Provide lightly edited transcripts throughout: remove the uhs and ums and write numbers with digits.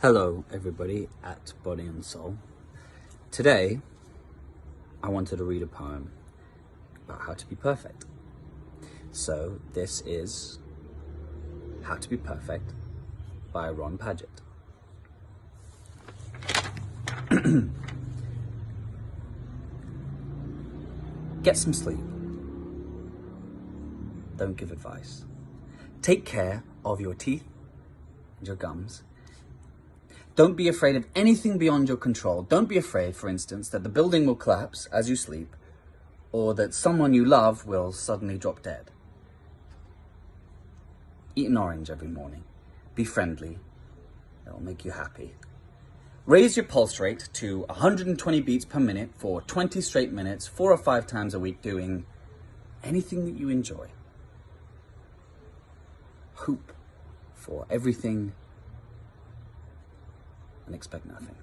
Hello everybody at Body and Soul. Today I wanted to read a poem about how to be perfect. So this is How to Be Perfect by Ron Padgett. Get some sleep. Don't give advice. Take care of your teeth and your gums. Don't be afraid of anything beyond your control. Don't be afraid, for instance, that the building will collapse as you sleep, or that someone you love will suddenly drop dead. Eat an orange every morning. Be friendly. It'll make you happy. Raise your pulse rate to 120 beats per minute for 20 straight minutes, 4 or 5 times a week, doing anything that you enjoy. Hope for everything and expect nothing.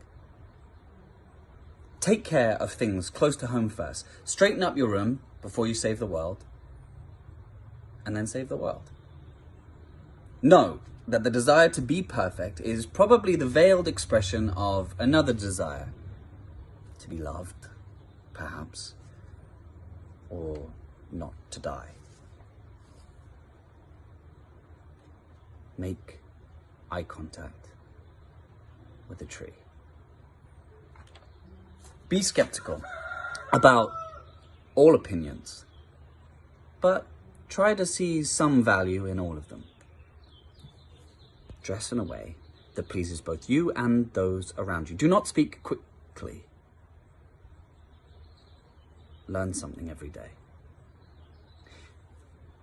Take care of things close to home first. Straighten up your room before you save the world, and then save the world. Know that the desire to be perfect is probably the veiled expression of another desire, to be loved, perhaps, or not to die. Make eye contact with a tree. Be skeptical about all opinions, but try to see some value in all of them. Dress in a way that pleases both you and those around you. Do not speak quickly. Learn something every day.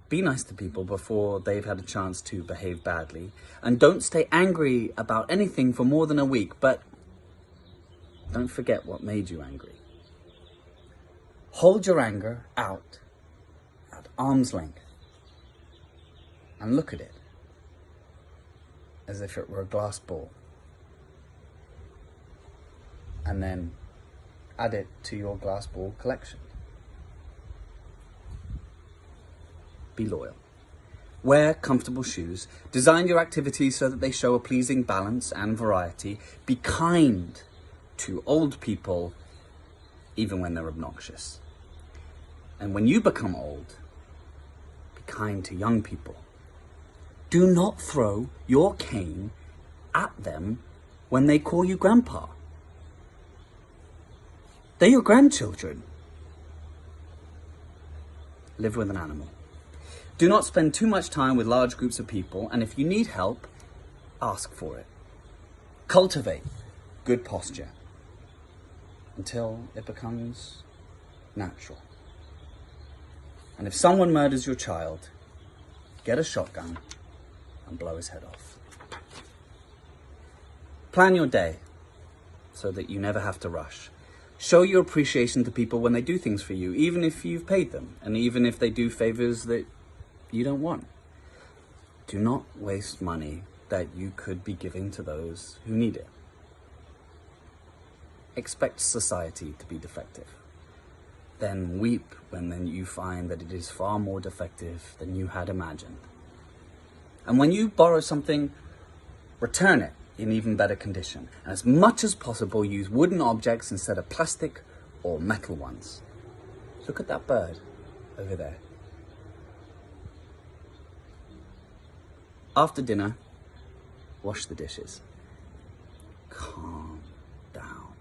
Be nice to people before they've had a chance to behave badly. And don't stay angry about anything for more than a week, but don't forget what made you angry. Hold your anger out at arm's length and look at it as if it were a glass ball. And then add it to your glass ball collection. Be loyal. Wear comfortable shoes. Design your activities so that they show a pleasing balance and variety. Be kind to old people, even when they're obnoxious. And when you become old, be kind to young people. Do not throw your cane at them when they call you grandpa. They're your grandchildren. Live with an animal. Do not spend too much time with large groups of people, and if you need help, ask for it. Cultivate good posture until it becomes natural. And if someone murders your child, get a shotgun and blow his head off. Plan your day so that you never have to rush. Show your appreciation to people when they do things for you, even if you've paid them, and even if they do favors that you don't want. Do not waste money that you could be giving to those who need it. Expect society to be defective. Then weep when you find that it is far more defective than you had imagined. And when you borrow something, return it in even better condition. And as much as possible, use wooden objects instead of plastic or metal ones. Look at that bird over there. After dinner, wash the dishes. Calm down.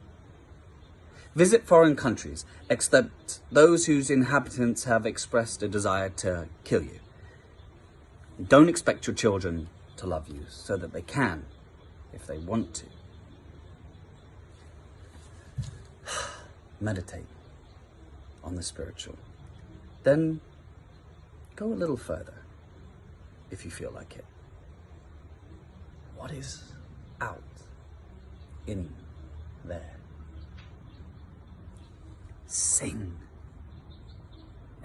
Visit foreign countries, except those whose inhabitants have expressed a desire to kill you. Don't expect your children to love you so that they can, if they want to. Meditate on the spiritual. Then go a little further if you feel like it. What is out in there? Sing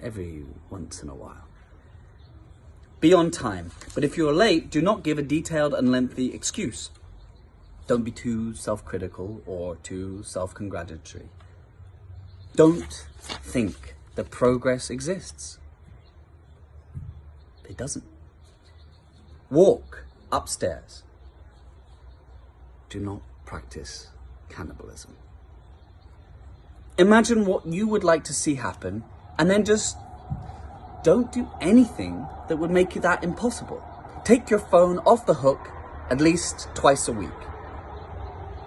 every once in a while. Be on time, but if you're late, do not give a detailed and lengthy excuse. Don't be too self-critical or too self-congratulatory. Don't think that progress exists. It doesn't. Walk upstairs. Do not practice cannibalism. Imagine what you would like to see happen, and then just don't do anything that would make that impossible. Take your phone off the hook at least twice a week.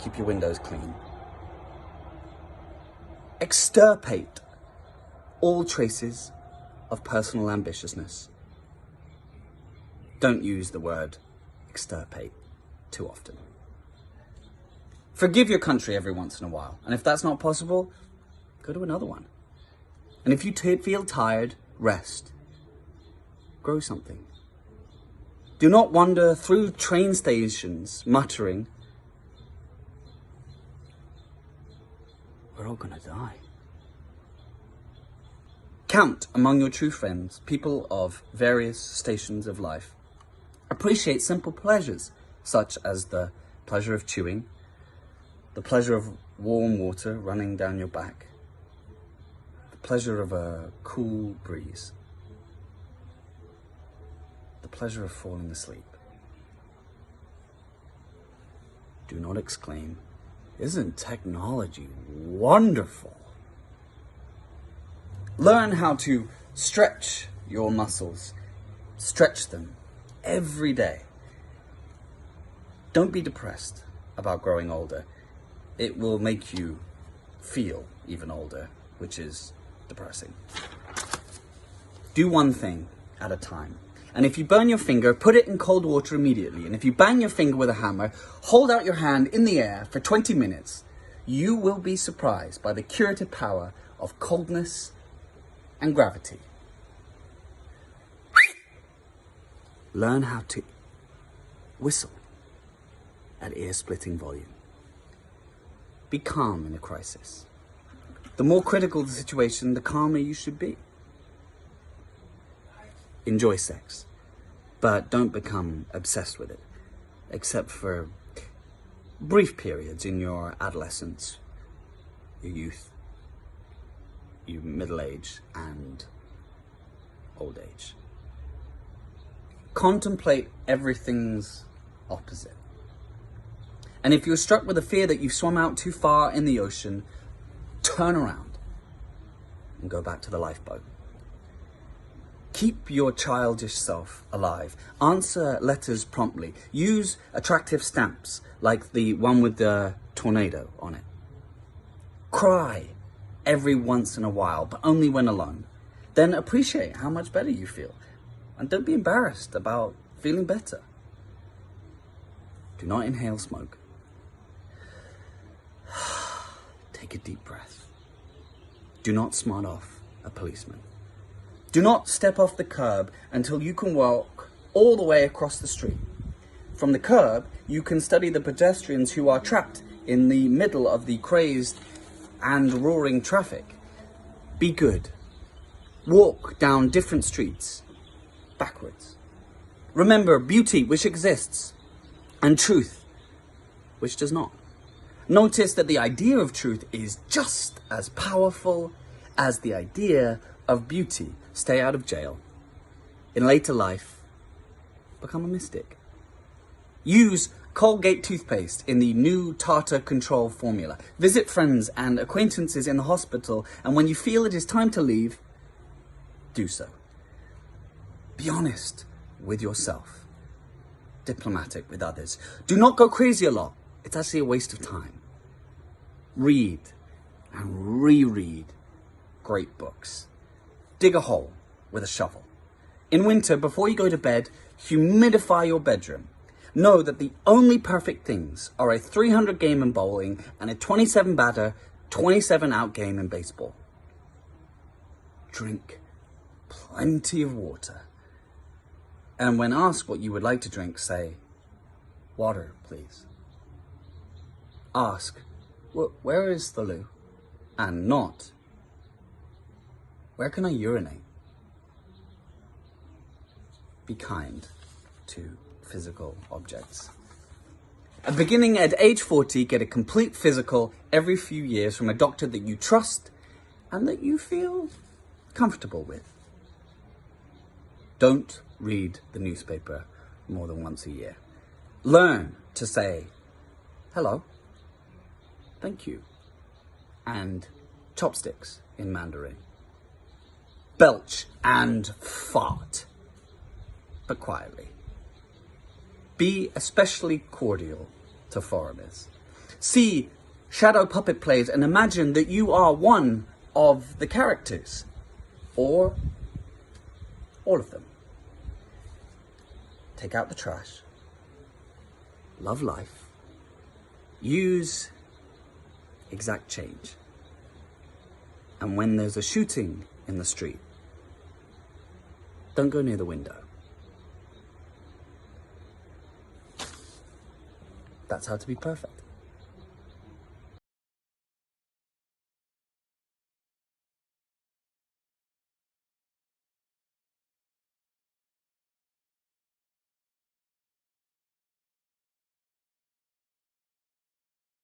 Keep your windows clean. Extirpate all traces of personal ambitiousness. Don't use the word extirpate too often. Forgive your country every once in a while. And if that's not possible, go to another one. And if you feel tired, rest. Grow something. Do not wander through train stations muttering, "We're all gonna die." Count among your true friends people of various stations of life. Appreciate simple pleasures, such as the pleasure of chewing, the pleasure of warm water running down your back, the pleasure of a cool breeze, the pleasure of falling asleep. Do not exclaim, "Isn't technology wonderful?" Learn how to stretch your muscles. Stretch them every day. Don't be depressed about growing older. It will make you feel even older, which is depressing. Do one thing at a time. And if you burn your finger, put it in cold water immediately. And if you bang your finger with a hammer, hold out your hand in the air for 20 minutes. You will be surprised by the curative power of coldness and gravity. Learn how to whistle at ear-splitting volume. Be calm in a crisis. The more critical the situation, the calmer you should be. Enjoy sex, but don't become obsessed with it, except for brief periods in your adolescence, your youth, your middle age, and old age. Contemplate everything's opposite. And if you're struck with a fear that you've swum out too far in the ocean, turn around and go back to the lifeboat. Keep your childish self alive. Answer letters promptly. Use attractive stamps like the one with the tornado on it. Cry every once in a while, but only when alone. Then appreciate how much better you feel. And don't be embarrassed about feeling better. Do not inhale smoke. Take a deep breath. Do not smart off a policeman. Do not step off the curb until you can walk all the way across the street. From the curb, you can study the pedestrians who are trapped in the middle of the crazed and roaring traffic. Be good. Walk down different streets backwards. Remember beauty which exists and truth which does not. Notice that the idea of truth is just as powerful as the idea of beauty. Stay out of jail. In later life, become a mystic. Use Colgate toothpaste in the new tartar control formula. Visit friends and acquaintances in the hospital, and when you feel it is time to leave, do so. Be honest with yourself. Diplomatic with others. Do not go crazy a lot. It's actually a waste of time. Read and reread great books. Dig a hole with a shovel. In winter, before you go to bed, humidify your bedroom. Know that the only perfect things are a 300 game in bowling and a 27 batter, 27 out game in baseball. Drink plenty of water. And when asked what you would like to drink, say, "Water, please." Ask, "Where is the loo?" And not, "Where can I urinate?" Be kind to physical objects. And beginning at age 40, get a complete physical every few years from a doctor that you trust and that you feel comfortable with. Don't read the newspaper more than once a year. Learn to say, hello, thank you, and chopsticks in Mandarin. Belch and fart, but quietly. Be especially cordial to foreigners. See shadow puppet plays and imagine that you are one of the characters, or all of them. Take out the trash, love life, use exact change. And when there's a shooting in the street, don't go near the window. That's how to be perfect.